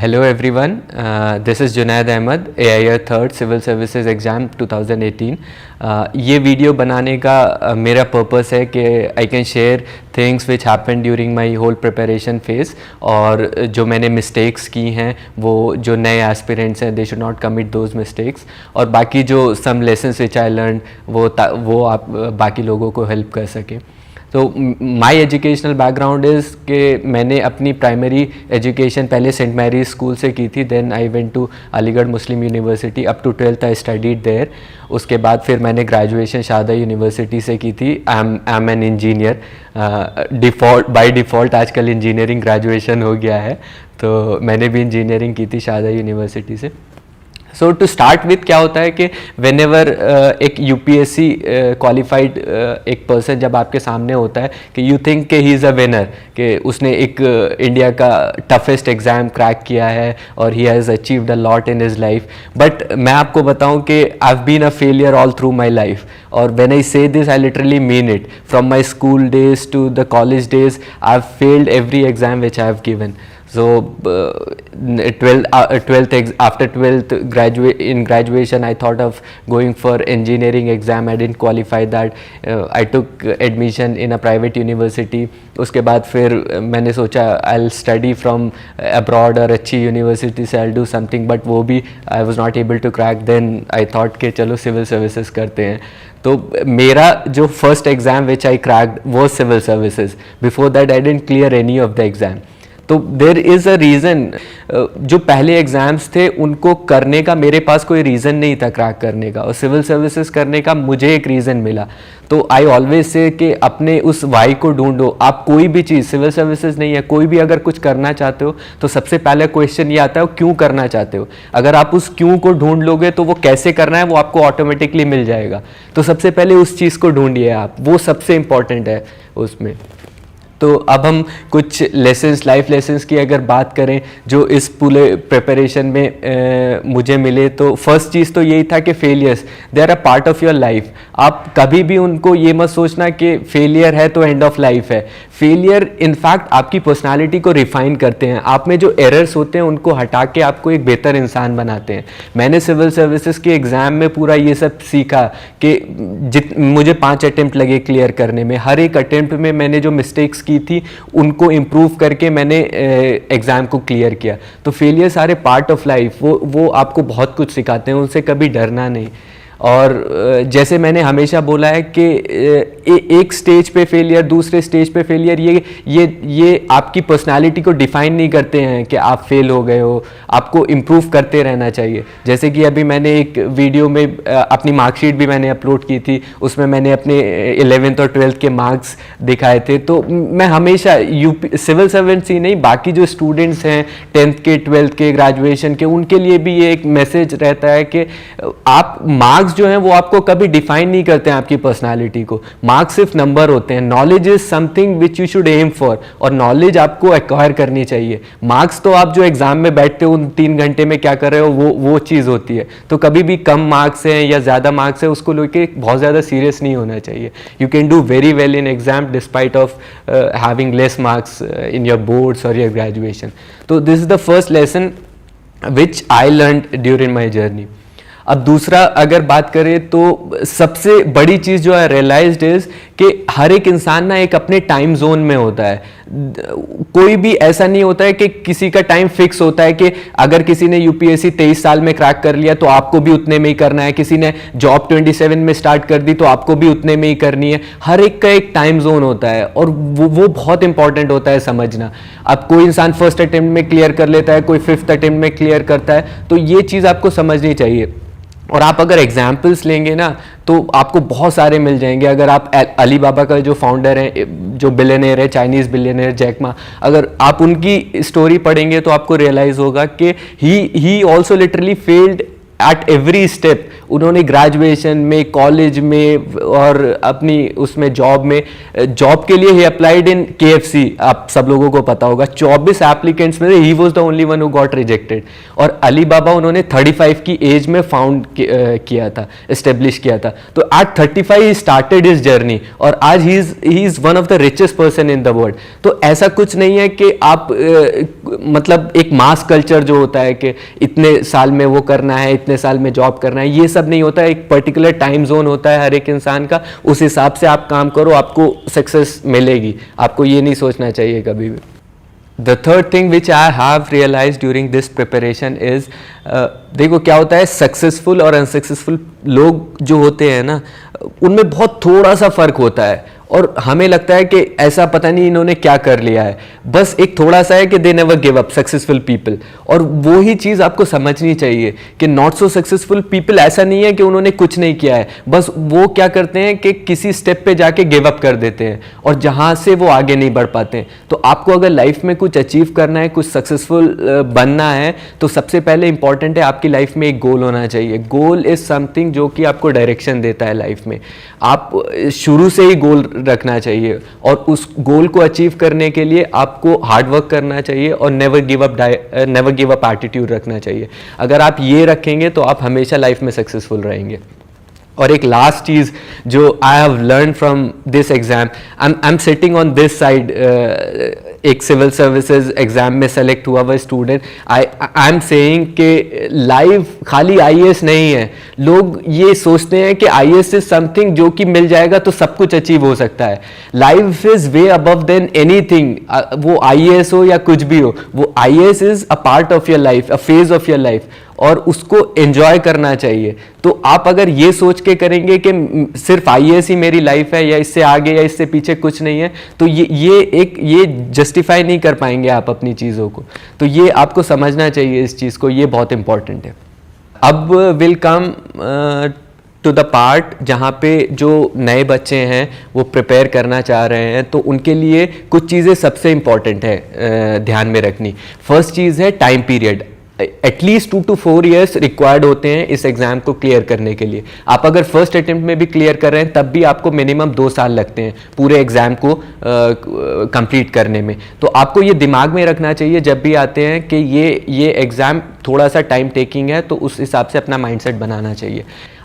Hello everyone, this is Junaid Ahmed, AIR third civil services exam 2018। ये video बनाने का मेरा पर्पस है कि I can share things which happen during my whole preparation phase, और जो मैंने मिस्टेक्स की हैं वो जो नए एस्पिरेंट्स हैं they should not commit those mistakes, और बाकी जो सम लेसन्स विच आई लर्न वो आप बाकी लोगों को हेल्प कर सकें। तो माई एजुकेशनल बैकग्राउंड इज़ कि मैंने अपनी प्राइमरी एजुकेशन पहले सेंट मैरीज स्कूल से की थी, then I went to Aligarh Muslim University, up to 12th I studied there. उसके बाद फिर मैंने ग्रेजुएशन शारदा यूनिवर्सिटी से की थी। I am an engineer, by default आजकल इंजीनियरिंग ग्रेजुएशन हो गया है, तो मैंने भी इंजीनियरिंग की थी शारदा यूनिवर्सिटी से। सो टू स्टार्ट विथ क्या होता है कि वेन एवर एक यूपीएससी क्वालिफाइड एक पर्सन जब आपके सामने होता है कि यू थिंक कि ही इज़ अ विनर, कि उसने एक इंडिया का टफेस्ट एग्ज़ाम क्रैक किया है और he has achieved a lot in his life, but मैं आपको बताऊं कि I have been a failure all through my life, और when I say this I literally mean it. From my school days to the college days I have failed every exam which I have given. So 12th in graduation I thought of going for engineering exam. I didn't qualify that. I took admission in a private university. उसके बाद फिर मैंने सोचा I'll study from abroad और अच्छी university से I'll do something, but वो भी I was not able to crack. Then I thought कि चलो सिविल सर्विसेज करते हैं। तो मेरा जो first exam which I cracked वो civil services. Before that I didn't clear any of the exam. तो देर इज़ अ रीज़न। जो पहले एग्ज़ाम्स थे उनको करने का मेरे पास कोई रीज़न नहीं था क्रैक करने का, और सिविल सर्विसेज करने का मुझे एक रीज़न मिला। तो आई ऑलवेज से कि अपने उस वाई को ढूंढो। आप कोई भी चीज़, सिविल सर्विसेज नहीं है, कोई भी अगर कुछ करना चाहते हो तो सबसे पहले क्वेश्चन ये आता है क्यों करना चाहते हो। अगर आप उस क्यों को ढूंढ लोगे तो वो कैसे करना है वो आपको ऑटोमेटिकली मिल जाएगा। तो सबसे पहले उस चीज़ को ढूंढिए आप, वो सबसे इम्पॉर्टेंट है उसमें। तो अब हम कुछ लेसन्स, लाइफ लेसन्स की अगर बात करें जो इस पूरे प्रिपरेशन में मुझे मिले, तो फर्स्ट चीज़ तो यही था कि failures they are a part of your life. आप कभी भी उनको ये मत सोचना कि फेलियर है तो एंड ऑफ लाइफ है। फेलियर इनफैक्ट आपकी पर्सनालिटी को रिफाइन करते हैं। आप में जो एरर्स होते हैं उनको हटा के आपको एक बेहतर इंसान बनाते हैं। मैंने सिविल सर्विसेज के एग्ज़ाम में पूरा ये सब सीखा कि मुझे 5 अटेम्प्ट लगे क्लियर करने में। हर एक अटेम्प्ट में मैंने जो मिस्टेक्स की थी उनको इम्प्रूव करके मैंने एग्ज़ाम को क्लियर किया। तो फेलियर सारे पार्ट ऑफ लाइफ, वो आपको बहुत कुछ सिखाते हैं, उनसे कभी डरना नहीं। और जैसे मैंने हमेशा बोला है कि एक स्टेज पे फेलियर, दूसरे स्टेज पे फेलियर, ये आपकी पर्सनालिटी को डिफाइन नहीं करते हैं कि आप फेल हो गए हो। आपको इम्प्रूव करते रहना चाहिए। जैसे कि अभी मैंने एक वीडियो में अपनी मार्कशीट भी मैंने अपलोड की थी, उसमें मैंने अपने 11th और 12th के मार्क्स दिखाए थे। तो मैं हमेशा सिविल सर्वेंट्स ही नहीं, बाकी जो स्टूडेंट्स हैं 10th के, 12th के, ग्रेजुएशन के, उनके लिए भी ये एक मैसेज रहता है कि आप मार्क्स जो हैं वो आपको कभी डिफाइन नहीं करते हैं आपकी पर्सनालिटी को। मार्क्स सिर्फ नंबर होते हैं। Knowledge is something which you should aim for, और नॉलेज आपको एक्वायर करनी चाहिए। मार्क्स तो आप जो एग्जाम में बैठते हो उन 3 घंटे में क्या कर रहे हो वो चीज़ होती है। तो कभी भी कम मार्क्स हैं या ज़्यादा मार्क्स है उसको लेके बहुत ज़्यादा सीरियस नहीं होना चाहिए। You can do very well in exam despite of having less marks in your boards और योर ग्रेजुएशन। तो this is the first lesson which I learned during my journey. अब दूसरा अगर बात करें तो सबसे बड़ी चीज़ जो है रियलाइज्ड इज कि हर एक इंसान ना एक अपने टाइम जोन में होता है। कोई भी ऐसा नहीं होता है कि किसी का टाइम फिक्स होता है कि अगर किसी ने यूपीएससी 23 साल में क्रैक कर लिया तो आपको भी उतने में ही करना है। किसी ने जॉब 27 में स्टार्ट कर दी तो आपको भी उतने में ही करनी है। हर एक का एक टाइम जोन होता है, और वो बहुत इंपॉर्टेंट होता है समझना। अब कोई इंसान फर्स्ट अटेम्प्ट में क्लियर कर लेता है, कोई 5th अटेम्प्ट में क्लियर करता है, तो ये चीज़ आपको समझनी चाहिए। और आप अगर एग्जाम्पल्स लेंगे ना तो आपको बहुत सारे मिल जाएंगे। अगर आप अली बाबा का जो फाउंडर है, जो बिलियनेयर है, चाइनीज़ बिलियनेयर जैक मा, अगर आप उनकी स्टोरी पढ़ेंगे तो आपको रियलाइज़ होगा कि he also literally failed at every step. उन्होंने ग्रेजुएशन में, कॉलेज में और अपनी उसमें जॉब में, जॉब के लिए ही अप्लाइड इन KFC, आप सब लोगों को पता होगा 24 एप्लीकेंट्स में he was the only one who got rejected. और अलीबाबा उन्होंने 35 की एज में फाउंड किया था, एस्टेब्लिश किया था। तो at 35 he started his journey और आज ही is one of the richest person in the world. तो ऐसा कुछ नहीं है कि आप मतलब एक मास कल्चर जो होता है कि इतने साल में वो करना है, इतने साल में जॉब करना है, ये सब नहीं होता है। एक पर्टिकुलर टाइम जोन होता है हर एक इंसान का, उस हिसाब से आप काम करो, आपको सक्सेस मिलेगी। आपको ये नहीं सोचना चाहिए कभी भी। The third thing which I have realized during this preparation is देखो क्या होता है, सक्सेसफुल और अनसक्सेसफुल लोग जो होते हैं ना, उनमें बहुत थोड़ा सा फर्क होता है और हमें लगता है कि ऐसा पता नहीं इन्होंने क्या कर लिया है। बस एक थोड़ा सा है कि they never give up, successful people. और वो ही चीज़ आपको समझनी चाहिए कि नॉट सो सक्सेसफुल पीपल ऐसा नहीं है कि उन्होंने कुछ नहीं किया है, बस वो क्या करते हैं कि किसी स्टेप पे जाके गिव अप कर देते हैं और जहाँ से वो आगे नहीं बढ़ पाते हैं। तो आपको अगर लाइफ में कुछ अचीव करना है, कुछ सक्सेसफुल बनना है, तो सबसे पहले इंपॉर्टेंट है आपकी लाइफ में एक गोल होना चाहिए। गोल इज समथिंग जो कि आपको डायरेक्शन देता है लाइफ में। आप शुरू से ही गोल रखना चाहिए और उस गोल को अचीव करने के लिए आपको हार्ड वर्क करना चाहिए और नेवर गिव अप एटीट्यूड रखना चाहिए। अगर आप ये रखेंगे तो आप हमेशा लाइफ में सक्सेसफुल रहेंगे। और एक लास्ट चीज़ जो I have learn from this exam, I am sitting on this side, एक सिविल सर्विसेज एग्जाम में सेलेक्ट हुआ हुआ स्टूडेंट। आई एम सेइंग कि लाइफ खाली IAS नहीं है। लोग ये सोचते हैं कि IAS इज समथिंग जो कि मिल जाएगा तो सब कुछ अचीव हो सकता है। Life is way above than anything, वो IAS हो या कुछ भी हो, वो IAS is a part of your life, a phase of your life, और उसको एंजॉय करना चाहिए। तो आप अगर ये सोच के करेंगे कि सिर्फ IAS ही मेरी लाइफ है या इससे आगे या इससे पीछे कुछ नहीं है, तो ये जस्टिफाई नहीं कर पाएंगे आप अपनी चीज़ों को। तो ये आपको समझना चाहिए इस चीज़ को, ये बहुत इंपॉर्टेंट है। अब will come to the part जहाँ पे जो नए बच्चे हैं वो प्रिपेयर करना चाह रहे हैं, तो उनके लिए कुछ चीज़ें सबसे इंपॉर्टेंट है ध्यान में रखनी। फर्स्ट चीज़ है time period. At least 2 to 4 years required होते हैं इस एग्जाम को क्लियर करने के लिए। आप अगर फर्स्ट अटेम्प्ट में भी क्लियर कर रहे हैं तब भी आपको मिनिमम 2 साल लगते हैं पूरे एग्जाम को कंप्लीट करने में। तो आपको ये दिमाग में रखना चाहिए जब भी आते हैं कि ये एग्जाम थोड़ा सा टाइम टेकिंग है, तो उस हिसाब से अपना माइंडसेट बनाना चाहिए।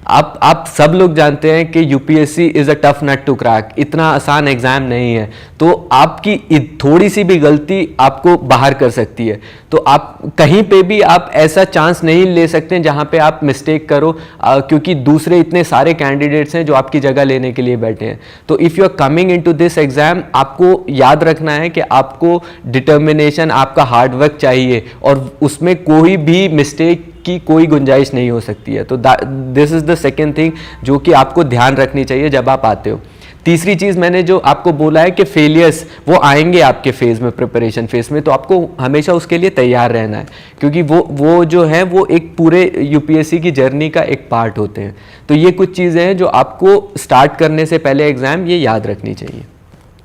आप सब लोग जानते हैं कि UPSC is a tough nut to crack, इतना आसान एग्जाम नहीं है। तो आपकी थोड़ी सी भी गलती आपको बाहर कर सकती है। तो आप कहीं पे भी आप ऐसा चांस नहीं ले सकते जहां पे आप मिस्टेक करो, क्योंकि दूसरे इतने सारे कैंडिडेट्स हैं जो आपकी जगह लेने के लिए बैठे हैं। तो if you are coming into this exam, आपको याद रखना है कि आपको डिटर्मिनेशन, आपका हार्ड वर्क चाहिए और उसमें कोई भी मिस्टेक की कोई गुंजाइश नहीं हो सकती है। तो this is the second thing जो कि आपको ध्यान रखनी चाहिए जब आप आते हो। तीसरी चीज़ मैंने जो आपको बोला है कि फेलियर्स वो आएंगे आपके फेज में, प्रिपरेशन फेज में, तो आपको हमेशा उसके लिए तैयार रहना है, क्योंकि वो जो है वो एक पूरे UPSC की जर्नी का एक पार्ट होते हैं। तो ये कुछ चीज़ें हैं जो आपको स्टार्ट करने से पहले एग्जाम ये याद रखनी चाहिए।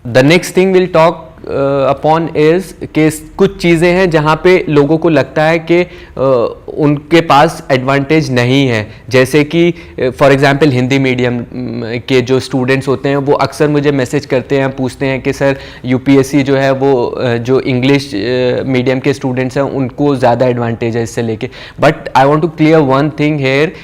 The next thing will talk upon is कि कुछ चीज़ें हैं जहाँ पे लोगों को लगता है कि उनके पास एडवांटेज नहीं है। जैसे कि फॉर एग्जांपल हिंदी मीडियम के जो स्टूडेंट्स होते हैं वो अक्सर मुझे मैसेज करते हैं, पूछते हैं कि सर UPSC जो है वो जो इंग्लिश मीडियम के स्टूडेंट्स हैं उनको ज़्यादा एडवांटेज है इससे लेके। But I want to clear one thing here,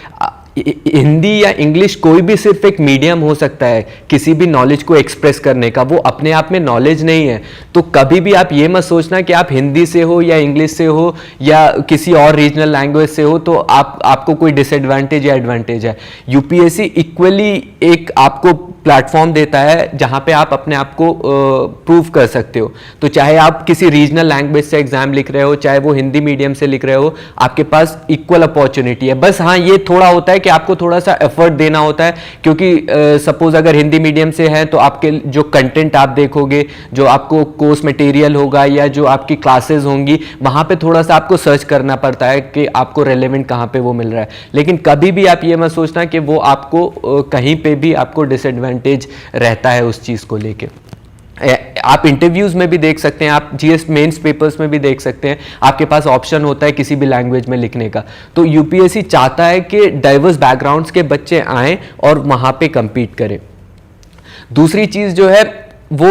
Hindi या इंग्लिश कोई भी सिर्फ एक मीडियम हो सकता है किसी भी नॉलेज को एक्सप्रेस करने का, वो अपने आप में नॉलेज नहीं है। तो कभी भी आप ये मत सोचना कि आप हिंदी से हो या इंग्लिश से हो या किसी और रीजनल लैंग्वेज से हो तो आपको कोई डिसएडवांटेज या एडवांटेज है। UPSC इक्वली एक आपको प्लेटफॉर्म देता है जहां पे आप अपने आप को प्रूव कर सकते हो। तो चाहे आप किसी रीजनल लैंग्वेज से एग्जाम लिख रहे हो, चाहे वो हिंदी मीडियम से लिख रहे हो, आपके पास इक्वल अपॉर्चुनिटी है। बस हाँ, ये थोड़ा होता है कि आपको थोड़ा सा एफर्ट देना होता है, क्योंकि सपोज अगर हिंदी मीडियम से है तो आपके जो कंटेंट आप देखोगे, जो आपको कोर्स मटेरियल होगा या जो आपकी क्लासेस होंगी, वहां पे थोड़ा सा आपको सर्च करना पड़ता है कि आपको रेलेवेंट कहाँ पे वो मिल रहा है। लेकिन कभी भी आप ये मत सोचना कि वो आपको कहीं पे भी आपको डिसएडवांटेज रहता है उस चीज़ को लेके। आप इंटरव्यूज में भी देख सकते हैं, आप जीएस मेंस पेपर्स में भी देख सकते हैं, आपके पास ऑप्शन होता है किसी भी लैंग्वेज में लिखने का। तो यूपीएससी चाहता है कि डाइवर्स बैकग्राउंड्स के बच्चे आएँ और वहाँ पे compete करें। दूसरी चीज़ जो है वो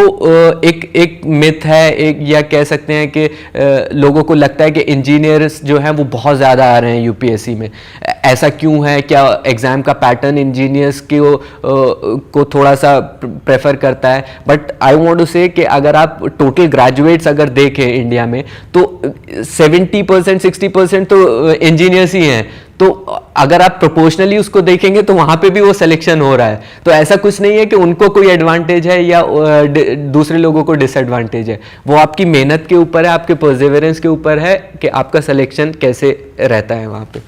एक मिथ है, एक या कह सकते हैं कि लोगों को लगता है कि इंजीनियर्स जो हैं वो बहुत ज़्यादा आ रहे हैं यूपीएससी में। ऐसा क्यों है? क्या एग्ज़ाम का पैटर्न इंजीनियर्स को थोड़ा सा प्रेफर करता है? बट आई वांट टू से कि अगर आप टोटल ग्रेजुएट्स अगर देखें इंडिया में तो 70% 60% तो इंजीनियर्स ही हैं। तो अगर आप प्रोपोर्शनली उसको देखेंगे तो वहां पे भी वो सिलेक्शन हो रहा है। तो ऐसा कुछ नहीं है कि उनको कोई एडवांटेज है या दूसरे लोगों को डिसएडवांटेज है। वो आपकी मेहनत के ऊपर है, आपके परसेवरेंस के ऊपर है कि आपका सिलेक्शन कैसे रहता है वहां पे।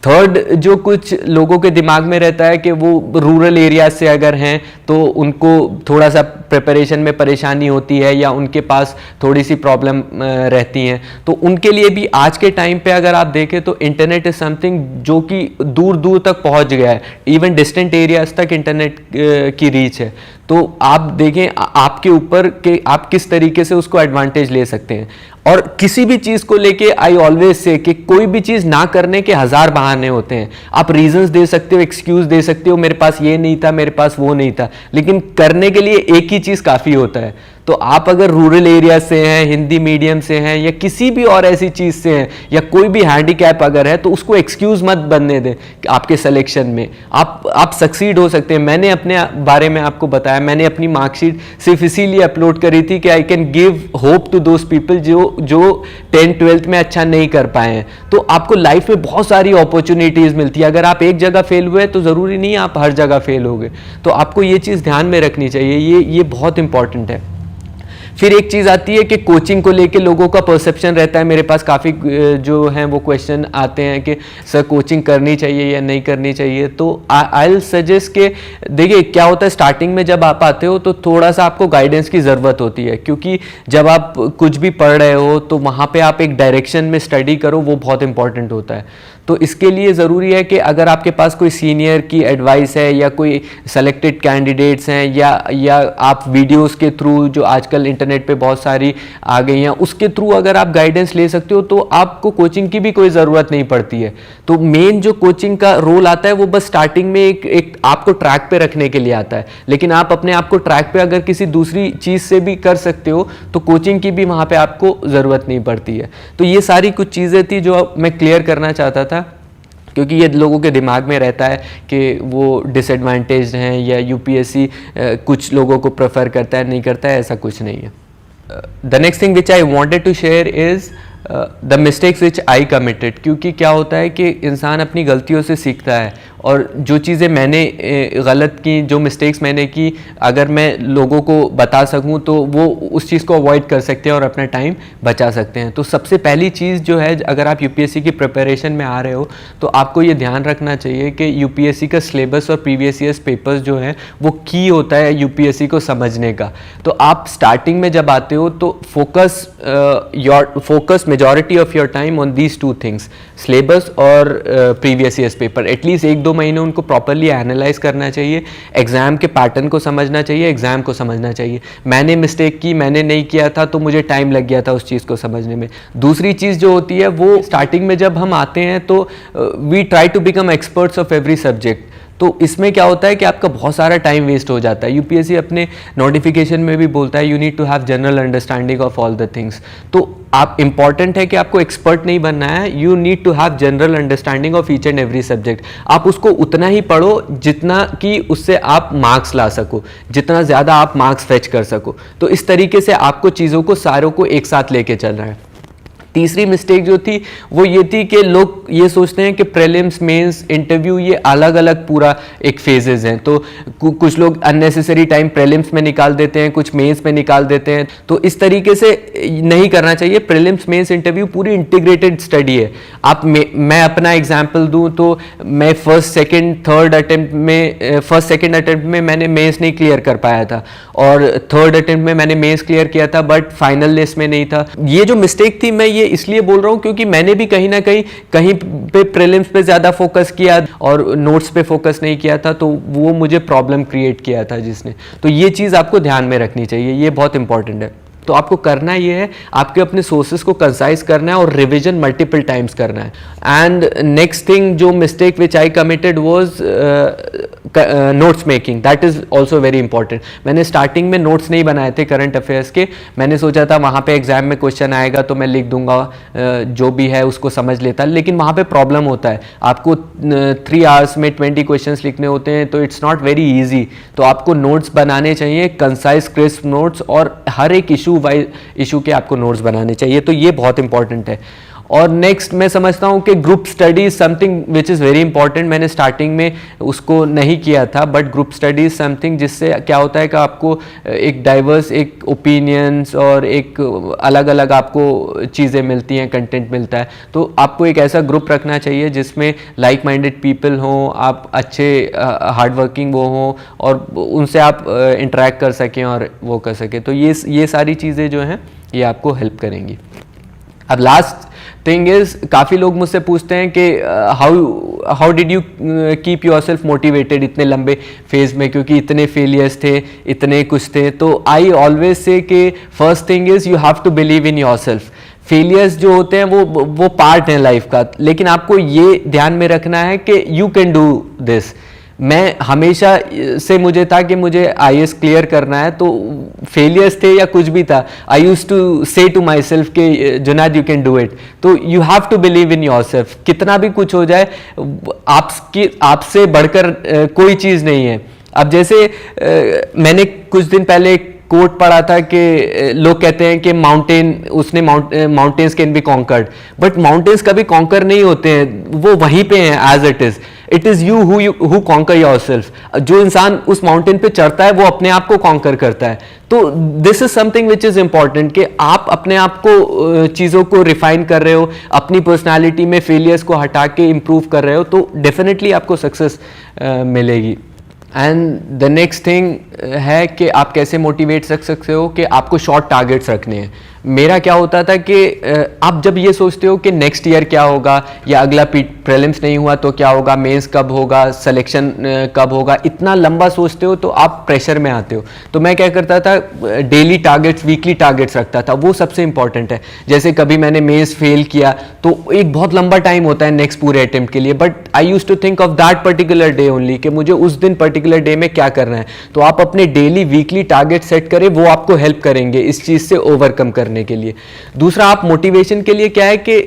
थर्ड, जो कुछ लोगों के दिमाग में रहता है कि वो रूरल एरिया से अगर हैं तो उनको थोड़ा सा प्रिपरेशन में परेशानी होती है या उनके पास थोड़ी सी प्रॉब्लम रहती हैं, तो उनके लिए भी आज के टाइम पे अगर आप देखें तो इंटरनेट इज़ समथिंग जो कि दूर दूर तक पहुंच गया है। इवन डिस्टेंट एरियाज तक इंटरनेट की रीच है। तो आप देखें आपके ऊपर कि आप किस तरीके से उसको एडवांटेज ले सकते हैं। और किसी भी चीज़ को लेके आई ऑलवेज से कि कोई भी चीज़ ना करने के 1000 बहाने होते हैं। आप रीजंस दे सकते हो, एक्सक्यूज दे सकते हो, मेरे पास ये नहीं था, मेरे पास वो नहीं था, लेकिन करने के लिए एक ही चीज़ काफ़ी होता है। तो आप अगर रूरल एरिया से हैं, हिंदी मीडियम से हैं या किसी भी और ऐसी चीज़ से हैं या कोई भी हैंडीकैप अगर है तो उसको एक्सक्यूज़ मत बनने दें आपके सिलेक्शन में। आप सक्सीड हो सकते हैं। मैंने अपने बारे में आपको बताया, मैंने अपनी मार्कशीट सिर्फ इसीलिए अपलोड करी थी कि I can give hope to those people जो 10th-12th में अच्छा नहीं कर पाए हैं। तो आपको लाइफ में बहुत सारी अपॉर्चुनिटीज़ मिलती है। अगर आप एक जगह फेल हुए तो ज़रूरी नहीं आप हर जगह फेल हो गए। तो आपको ये चीज़ ध्यान में रखनी चाहिए, ये बहुत इंपॉर्टेंट है। फिर एक चीज़ आती है कि कोचिंग को लेके लोगों का परसेप्शन रहता है। मेरे पास काफ़ी जो हैं वो क्वेश्चन आते हैं कि सर कोचिंग करनी चाहिए या नहीं करनी चाहिए। तो आई विल सजेस्ट कि देखिए क्या होता है, स्टार्टिंग में जब आप आते हो तो थोड़ा सा आपको गाइडेंस की ज़रूरत होती है, क्योंकि जब आप कुछ भी पढ़ रहे हो तो वहाँ पे आप एक डायरेक्शन में स्टडी करो, वो बहुत इंपॉर्टेंट होता है। तो इसके लिए ज़रूरी है कि अगर आपके पास कोई सीनियर की एडवाइस है या कोई सेलेक्टेड कैंडिडेट्स हैं या आप वीडियोस के थ्रू जो आजकल इंटरनेट पे बहुत सारी आ गई हैं उसके थ्रू अगर आप गाइडेंस ले सकते हो तो आपको कोचिंग की भी कोई ज़रूरत नहीं पड़ती है। तो मेन जो कोचिंग का रोल आता है वो बस स्टार्टिंग में एक आपको ट्रैक पे रखने के लिए आता है, लेकिन आप अपने आप को ट्रैक पे अगर किसी दूसरी चीज़ से भी कर सकते हो तो कोचिंग की भी वहाँ पे आपको ज़रूरत नहीं पड़ती है। तो ये सारी कुछ चीज़ें थी जो मैं क्लियर करना चाहता था, क्योंकि ये लोगों के दिमाग में रहता है कि वो डिसएडवांटेज हैं या यूपीएससी कुछ लोगों को प्रेफर करता है, नहीं करता है, ऐसा कुछ नहीं है। The next thing which I wanted to share is the mistakes which I committed. क्योंकि क्या होता है कि इंसान अपनी गलतियों से सीखता है और जो चीज़ें मैंने गलत की, जो मिस्टेक्स मैंने की, अगर मैं लोगों को बता सकूं तो वो उस चीज़ को अवॉइड कर सकते हैं और अपना टाइम बचा सकते हैं। तो सबसे पहली चीज़ जो है, अगर आप यूपीएससी की प्रिपरेशन में आ रहे हो तो आपको ये ध्यान रखना चाहिए कि यूपीएससी का सिलेबस और प्रीवियस ईयर्स पेपर्स जो हैं वो की होता है यूपीएससी को समझने का। तो आप स्टार्टिंग में जब आते हो तो focus majority of your time on these two things, syllabus और प्रीवियस ईयर्स पेपर। एटलीस्ट 1-2 महीने उनको प्रॉपरली एनालाइज करना चाहिए, एग्जाम के पैटर्न को समझना चाहिए, एग्जाम को समझना चाहिए। मैंने मिस्टेक की, मैंने नहीं किया था तो मुझे टाइम लग गया था उस चीज़ को समझने में। दूसरी चीज़ जो होती है वो स्टार्टिंग में जब हम आते हैं तो we try to become experts of every subject. तो इसमें क्या होता है कि आपका बहुत सारा टाइम वेस्ट हो जाता है। यूपीएससी अपने नोटिफिकेशन में भी बोलता है you need to have general understanding of all the things. तो आप इंपॉर्टेंट है कि आपको एक्सपर्ट नहीं बनना है, you need to have general understanding of each and every subject. आप उसको उतना ही पढ़ो जितना कि उससे आप मार्क्स ला सको, जितना ज़्यादा आप मार्क्स फेच कर सको। तो इस तरीके से आपको चीज़ों को सारों को एक साथ लेके चलना है। तीसरी मिस्टेक जो थी वो ये थी कि लोग ये सोचते हैं कि प्रीलिम्स, मेंस, इंटरव्यू ये अलग अलग पूरा एक फेजेस हैं। तो कुछ लोग अननेसेसरी टाइम प्रीलिम्स में निकाल देते हैं, कुछ मेंस में निकाल देते हैं। तो इस तरीके से नहीं करना चाहिए। प्रीलिम्स, मेंस, इंटरव्यू पूरी इंटीग्रेटेड स्टडी है। मैं अपना एग्जाम्पल दूँ तो मैं फर्स्ट सेकेंड अटेम्प्ट में मैंने मेंस नहीं क्लियर कर पाया था और थर्ड अटेम्प्ट में मैंने मेंस क्लियर किया था बट फाइनल लिस्ट में नहीं था। ये जो मिस्टेक थी मैं ये ये इसलिए बोल रहा हूँ क्योंकि मैंने भी कहीं ना कहीं पे प्रीलिम्स पे ज़्यादा फोकस किया और नोट्स पे फोकस नहीं किया था, तो वो मुझे प्रॉब्लम क्रिएट किया था जिसने। तो ये चीज़ आपको ध्यान में रखनी चाहिए, ये बहुत इंपॉर्टेंट है। तो आपको करना ये है, आपके अपने सोर्सेज को कंसाइज करना है और रिवीजन मल्टीपल टाइम्स करना है। एंड नेक्स्ट थिंग जो mistake which I committed was notes making, that is also very important. मैंने स्टार्टिंग में नोट्स नहीं बनाए थे करंट अफेयर्स के, मैंने सोचा था वहाँ पे एग्जाम में क्वेश्चन आएगा तो मैं लिख दूंगा, जो भी है उसको समझ लेता, लेकिन वहाँ पे प्रॉब्लम होता है, आपको 3 आवर्स में 20 क्वेश्चंस लिखने होते हैं, तो इट्स नॉट वेरी ईजी। तो आपको नोट्स बनाने चाहिए, कंसाइज क्रिस्प नोट्स, और हर एक इशू के आपको नोट्स बनाने चाहिए, तो ये बहुत इंपॉर्टेंट है। और नेक्स्ट मैं समझता हूँ कि group study something which is very important. मैंने स्टार्टिंग में उसको नहीं किया था, बट ग्रुप स्टडी समथिंग जिससे क्या होता है कि आपको एक डाइवर्स एक ओपिनियंस और एक अलग अलग आपको चीज़ें मिलती हैं, कंटेंट मिलता है। तो आपको एक ऐसा ग्रुप रखना चाहिए जिसमें लाइक माइंडेड पीपल हों, आप अच्छे हार्ड वर्किंग वो हों और उनसे आप इंटरेक्ट कर सकें और वो कर सकें। तो ये सारी चीज़ें जो हैं ये आपको हेल्प करेंगी। अब लास्ट थिंग इज, काफ़ी लोग मुझसे पूछते हैं कि how did you keep your self motivated इतने लंबे फेज में, क्योंकि इतने फेलियर्स थे, इतने कुछ थे। तो आई ऑलवेज से कि first thing is you have to believe in your सेल्फ। फेलियर्स जो होते हैं वो पार्ट है लाइफ का, लेकिन आपको ये ध्यान में रखना है कि यू कैन डू दिस। मैं हमेशा से मुझे था कि मुझे IAS क्लियर करना है, तो फेलियर्स थे या कुछ भी था, I used to say to myself कि Junaid you can do it. तो you have to believe in your self, कितना भी कुछ हो जाए आपसे बढ़कर कोई चीज़ नहीं है। अब जैसे मैंने कुछ दिन पहले कोट पढ़ा था कि लोग कहते हैं कि mountains can be conquered, but mountains कभी कॉन्कर नहीं होते हैं, वो वहीं पे हैं as it is you who conquer yourself. जो इंसान उस माउंटेन पे चढ़ता है वो अपने आप को कॉन्कर करता है। तो this is something which is important कि आप अपने आप को चीज़ों को रिफाइन कर रहे हो, अपनी पर्सनैलिटी में फेलियर्स को हटा के इम्प्रूव कर रहे हो, तो डेफिनेटली आपको सक्सेस मिलेगी। एंड द नेक्स्ट थिंग है कि आप कैसे मोटिवेट रख सकते हो कि आपको शॉर्ट टारगेट्स रखने हैं। मेरा क्या होता था कि आप जब ये सोचते हो कि नेक्स्ट ईयर क्या होगा, या अगला प्रीलिम्स नहीं हुआ तो क्या होगा, मेंस कब होगा, सिलेक्शन कब होगा, इतना लंबा सोचते हो तो आप प्रेशर में आते हो। तो मैं क्या करता था, डेली टारगेट्स, वीकली टारगेट्स रखता था, वो सबसे इंपॉर्टेंट है। जैसे कभी मैंने मेंस फेल किया तो एक बहुत लंबा टाइम होता है नेक्स्ट पूरे अटेम्प्ट के लिए, but I used to think of that particular day only कि मुझे उस दिन पर्टिकुलर डे में क्या करना है। तो आप अपने डेली वीकली टारगेट सेट करें, वो आपको हेल्प करेंगे इस चीज़ से ओवरकम करने के लिए। दूसरा, आप मोटिवेशन के लिए क्या है कि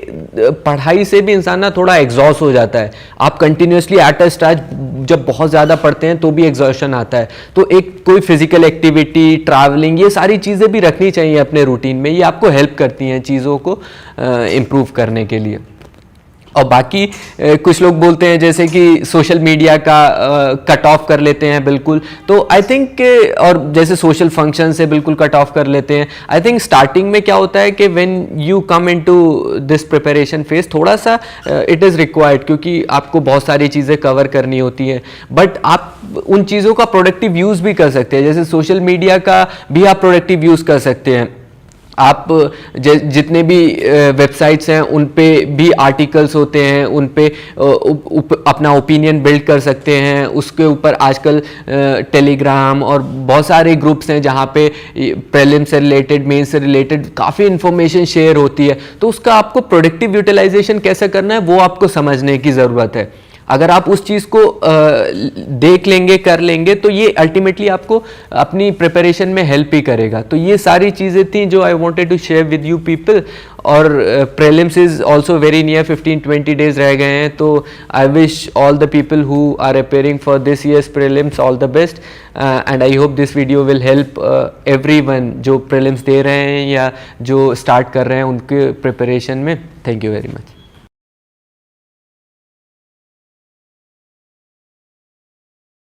पढ़ाई से भी इंसान ना थोड़ा एग्जॉस्ट हो जाता है। आप कंटिन्यूसली एट अ स्टेज जब बहुत ज़्यादा पढ़ते हैं तो भी एग्जॉशन आता है, तो एक कोई फिजिकल एक्टिविटी, ट्रैवलिंग, ये सारी चीज़ें भी रखनी चाहिए अपने रूटीन में। ये आपको हेल्प करती हैं चीज़ों को इम्प्रूव करने के लिए। और बाकी कुछ लोग बोलते हैं जैसे कि सोशल मीडिया का कट ऑफ कर लेते हैं बिल्कुल, तो आई थिंक, और जैसे सोशल फंक्शन से बिल्कुल कट ऑफ कर लेते हैं। आई थिंक स्टार्टिंग में क्या होता है कि when you come into this preparation phase, थोड़ा सा इट इज़ रिक्वायर्ड, क्योंकि आपको बहुत सारी चीज़ें कवर करनी होती हैं, बट आप उन चीज़ों का प्रोडक्टिव यूज़ भी कर सकते हैं। जैसे सोशल मीडिया का भी आप प्रोडक्टिव यूज़ कर सकते हैं। आप जितने भी वेबसाइट्स हैं उन पे भी आर्टिकल्स होते हैं, उन पे अपना ओपिनियन बिल्ड कर सकते हैं। उसके ऊपर आजकल टेलीग्राम और बहुत सारे ग्रुप्स हैं जहाँ पे प्रीलिम से रिलेटेड, मेन से रिलेटेड काफ़ी इन्फॉर्मेशन शेयर होती है। तो उसका आपको प्रोडक्टिव यूटिलाइजेशन कैसे करना है वो आपको समझने की ज़रूरत है। अगर आप उस चीज़ को देख लेंगे, कर लेंगे, तो ये अल्टीमेटली आपको अपनी प्रिपरेशन में हेल्प ही करेगा। तो ये सारी चीज़ें थी जो I wanted to share with you people. और prelims is also very near, 15-20 days रह गए हैं। तो I wish all the people who are appearing for this year's prelims all the best, and I hope this video will help everyone जो prelims दे रहे हैं या जो स्टार्ट कर रहे हैं उनके प्रिपरेशन में। Thank you very much.